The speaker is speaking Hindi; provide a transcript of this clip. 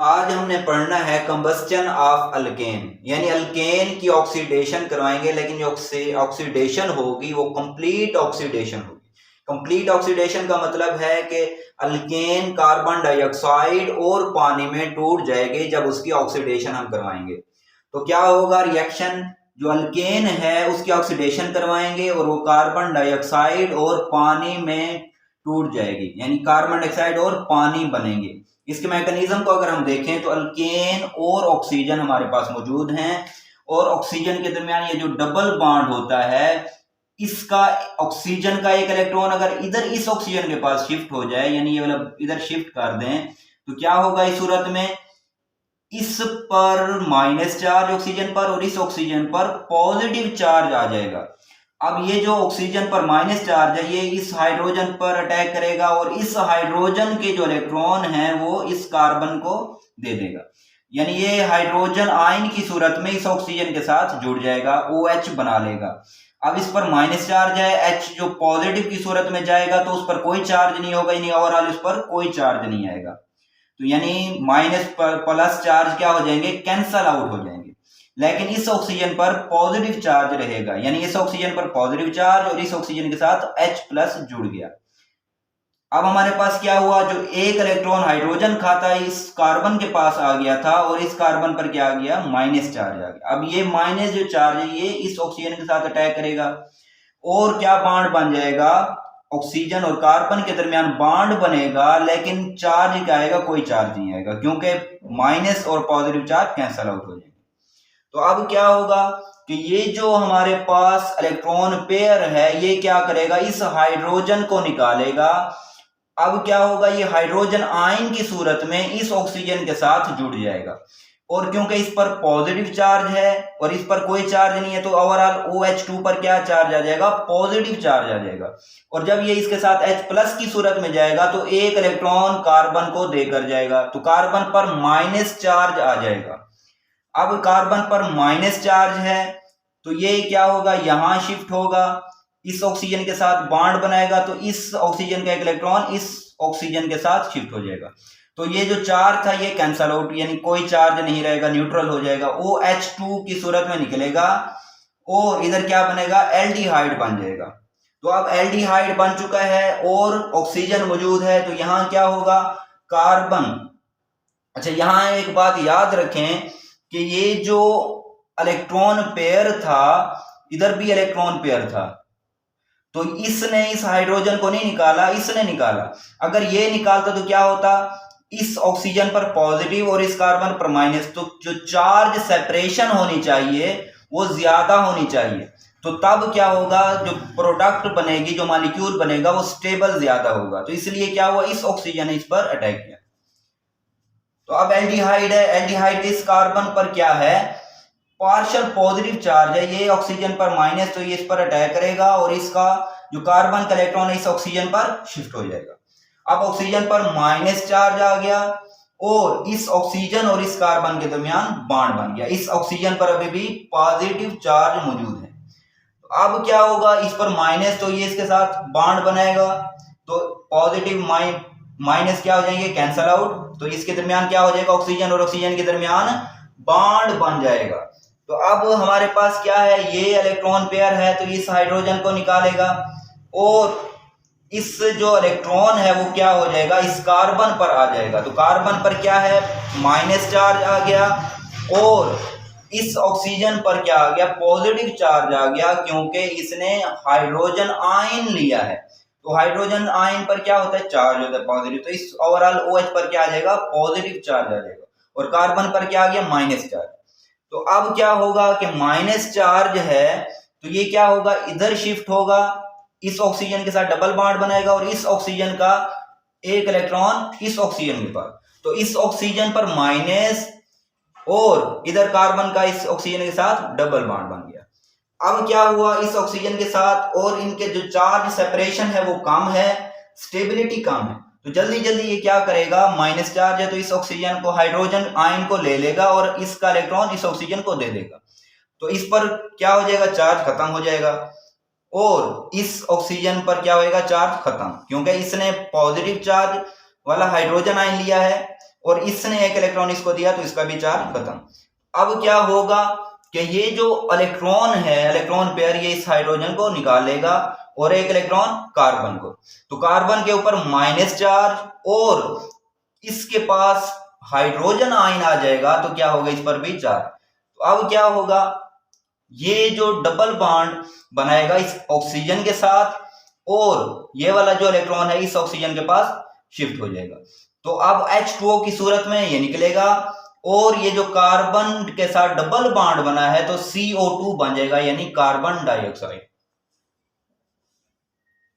आज हमने पढ़ना है कंबस्टन ऑफ अल्केन, यानी अल्केन की ऑक्सीडेशन करवाएंगे, लेकिन जो ऑक्सीडेशन होगी वो कंप्लीट ऑक्सीडेशन होगी। कंप्लीट ऑक्सीडेशन का मतलब है कि अल्केन कार्बन डाइऑक्साइड और पानी में टूट जाएगी जब उसकी ऑक्सीडेशन हम करवाएंगे। तो क्या होगा रिएक्शन, जो अल्केन है उसकी ऑक्सीडेशन करवाएंगे और वो कार्बन डाइऑक्साइड और पानी में टूट जाएगी, यानी कार्बन डाइऑक्साइड और पानी बनेंगे। इसके मैकेनिज्म को अगर हम देखें तो अल्केन और ऑक्सीजन हमारे पास मौजूद हैं और ऑक्सीजन के दरमियान ये जो डबल बॉन्ड होता है, इसका ऑक्सीजन का एक इलेक्ट्रॉन अगर इधर इस ऑक्सीजन के पास शिफ्ट हो जाए, यानी ये वाला इधर शिफ्ट कर दें, तो क्या होगा इस सूरत में, इस पर माइनस चार्ज ऑक्सीजन पर और इस ऑक्सीजन पर पॉजिटिव चार्ज आ जाएगा। अब ये जो ऑक्सीजन पर माइनस चार्ज है ये इस हाइड्रोजन पर अटैक करेगा और इस हाइड्रोजन के जो इलेक्ट्रॉन हैं वो इस कार्बन को दे देगा, यानी ये हाइड्रोजन आयन की सूरत में इस ऑक्सीजन के साथ जुड़ जाएगा, OH बना लेगा। अब इस पर माइनस चार्ज है, H जो पॉजिटिव की सूरत में जाएगा तो उस पर कोई चार्ज नहीं होगा, यानी ओवरऑल उस पर कोई चार्ज नहीं आएगा। तो यानी माइनस प्लस चार्ज क्या हो जाएंगे, कैंसल आउट हो जाएंगे। लेकिन इस ऑक्सीजन पर पॉजिटिव चार्ज रहेगा, यानी इस ऑक्सीजन पर पॉजिटिव चार्ज और इस ऑक्सीजन के साथ H+ जुड़ गया। अब हमारे पास क्या हुआ, जो एक इलेक्ट्रॉन हाइड्रोजन खाता है इस कार्बन के पास आ गया था और इस कार्बन पर क्या आ गया, माइनस चार्ज आ गया। अब ये माइनस जो चार्ज है ये इस ऑक्सीजन के साथ अटैक करेगा और क्या बॉन्ड बन जाएगा, ऑक्सीजन और कार्बन के दरमियान बॉन्ड बनेगा, लेकिन चार्ज क्या आएगा, कोई चार्ज नहीं आएगा, क्योंकि माइनस और पॉजिटिव चार्ज कैंसल आउट हो जाएंगे। तो अब क्या होगा कि ये जो हमारे पास इलेक्ट्रॉन पेयर है ये क्या करेगा, इस हाइड्रोजन को निकालेगा। अब क्या होगा, ये हाइड्रोजन आयन की सूरत में इस ऑक्सीजन के साथ जुड़ जाएगा और क्योंकि इस पर पॉजिटिव चार्ज है और इस पर कोई चार्ज नहीं है तो ओवरऑल OH2 पर क्या चार्ज आ जाएगा, पॉजिटिव चार्ज आ जाएगा। और जब ये इसके साथ H+ की सूरत में जाएगा तो एक इलेक्ट्रॉन कार्बन को देकर जाएगा, तो कार्बन पर माइनस चार्ज आ जाएगा। अब कार्बन पर माइनस चार्ज है तो ये क्या होगा, यहां शिफ्ट होगा, इस ऑक्सीजन के साथ बॉन्ड बनाएगा तो इस ऑक्सीजन का एक इलेक्ट्रॉन इस ऑक्सीजन के साथ शिफ्ट हो जाएगा। तो ये जो चार्ज था ये कैंसल आउट, यानी कोई चार्ज नहीं रहेगा, न्यूट्रल हो जाएगा, OH2 की सूरत में निकलेगा और इधर क्या बनेगा, एल्डिहाइड बन जाएगा। तो अब एल्डिहाइड बन चुका है और ऑक्सीजन मौजूद है, तो यहां क्या होगा, कार्बन। अच्छा, यहां एक बात याद रखें कि ये जो इलेक्ट्रॉन पेयर था, इधर भी इलेक्ट्रॉन पेयर था, तो इसने इस हाइड्रोजन को नहीं निकाला, इसने निकाला। अगर ये निकालता तो क्या होता, इस ऑक्सीजन पर पॉजिटिव और इस कार्बन पर माइनस, तो जो चार्ज सेपरेशन होनी चाहिए वो ज्यादा होनी चाहिए, तो तब क्या होगा, जो प्रोडक्ट बनेगी, जो मॉलिक्यूल बनेगा वो स्टेबल ज्यादा होगा। तो इसलिए क्या हुआ, इस ऑक्सीजन ने इस पर अटैक किया। तो अब एल्डिहाइड है, एल्डिहाइड इस कार्बन पर क्या है, पार्शियल पॉजिटिव चार्ज है, ये ऑक्सीजन पर माइनस, तो ये इस पर अटैक करेगा और इसका जो कार्बन का इलेक्ट्रॉन है इस ऑक्सीजन पर शिफ्ट हो जाएगा। अब ऑक्सीजन पर माइनस चार्ज आ गया और इस ऑक्सीजन और इस कार्बन के दरमियान बॉन्ड बन गया, इस ऑक्सीजन पर अभी भी पॉजिटिव चार्ज मौजूद है। तो अब क्या होगा, इस पर माइनस, तो ये इसके साथ बॉन्ड बनाएगा, तो पॉजिटिव माइनस क्या हो जाएंगे, कैंसल आउट, तो इसके दरमियान क्या हो जाएगा, ऑक्सीजन और ऑक्सीजन के दरमियान बॉन्ड बन जाएगा। तो अब हमारे पास क्या है, ये इलेक्ट्रॉन पेयर है तो इस हाइड्रोजन को निकालेगा और इस जो इलेक्ट्रॉन है वो क्या हो जाएगा, इस कार्बन पर आ जाएगा। तो कार्बन पर क्या है, माइनस चार्ज आ गया और इस ऑक्सीजन पर क्या आ गया, पॉजिटिव चार्ज आ गया, क्योंकि इसने हाइड्रोजन आयन लिया है। तो हाइड्रोजन आयन पर क्या होता है, चार्ज होता है पॉजिटिव, तो इस ओवरऑल OH पर क्या आ जाएगा, पॉजिटिव चार्ज आ जाएगा और कार्बन पर क्या आ गया, माइनस चार्ज। तो अब क्या होगा कि माइनस चार्ज है तो ये क्या होगा, इधर शिफ्ट होगा, इस ऑक्सीजन के साथ डबल बॉन्ड बनाएगा और इस ऑक्सीजन का एक इलेक्ट्रॉन इस ऑक्सीजन के पास, तो इस ऑक्सीजन पर माइनस और इधर कार्बन का इस ऑक्सीजन के साथ डबल बॉन्ड बन गया। अब क्या हुआ, इस ऑक्सीजन के साथ और इनके जो चार्ज सेपरेशन है वो कम है, स्टेबिलिटी कम है, तो जल्दी जल्दी ये क्या करेगा, माइनस चार्ज है तो इस ऑक्सीजन को, हाइड्रोजन आयन को ले लेगा और इसका इलेक्ट्रॉन इस ऑक्सीजन को दे देगा, तो इस पर क्या हो जाएगा, चार्ज खत्म हो जाएगा और इस ऑक्सीजन पर क्या होएगा, चार्ज खत्म, क्योंकि इसने पॉजिटिव चार्ज वाला हाइड्रोजन आयन लिया है और इसने एक इलेक्ट्रॉन इसको दिया तो इसका भी चार्ज खत्म। अब क्या होगा कि ये जो इलेक्ट्रॉन है, इलेक्ट्रॉन पेयर, ये इस हाइड्रोजन को निकालेगा और एक इलेक्ट्रॉन कार्बन को, तो कार्बन के ऊपर माइनस चार्ज और इसके पास हाइड्रोजन आयन आ जाएगा तो क्या होगा, इस पर भी चार्ज। तो अब क्या होगा, ये जो डबल बॉन्ड बनाएगा इस ऑक्सीजन के साथ और ये वाला जो इलेक्ट्रॉन है इस ऑक्सीजन के पास शिफ्ट हो जाएगा। तो अब H2O की सूरत में ये निकलेगा और ये जो कार्बन के साथ डबल बॉन्ड बना है तो CO2 बन जाएगा, यानी कार्बन डाइऑक्साइड।